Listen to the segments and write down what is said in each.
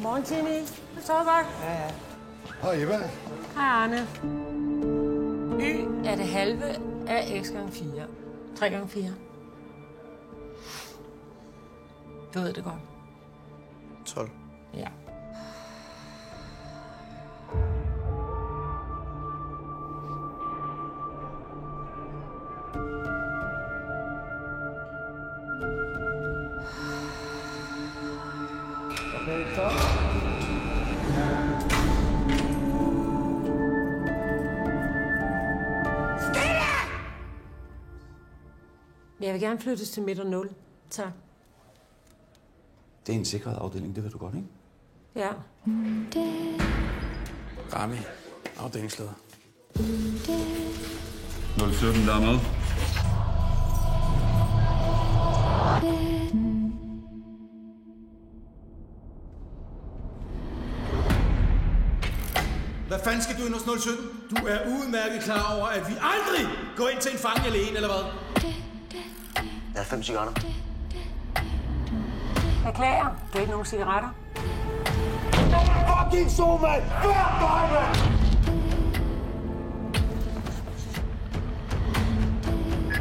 Godmorgen, Timmy. Det står godt. Ja. Hej, Eva. Hej, Arne. Y er det halve af x gange 4. 3 gange 4. Du ved det godt. 12. Ja. Okay, stop. Jeg vil gerne flyttes til midt og 0. Tak. Det er en sikret afdeling, det ved du godt, ikke? Ja. Rami, afdelingsleder. 017, der er med. Hvad fanden skal du ind hos 017? Du er udmærket klar over, at vi aldrig går ind til en fange alene, eller hvad? Jeg havde 5 cigaretter. Beklager. Du er ikke nogen cigaretter. Fucking så, mand! Hver dig, mand!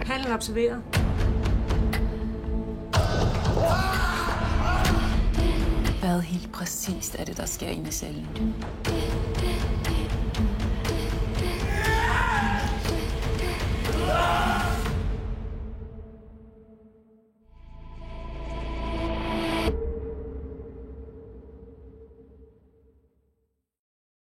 Handlen observeret. Hvad helt præcist er det, der sker inde i cellen? Ah!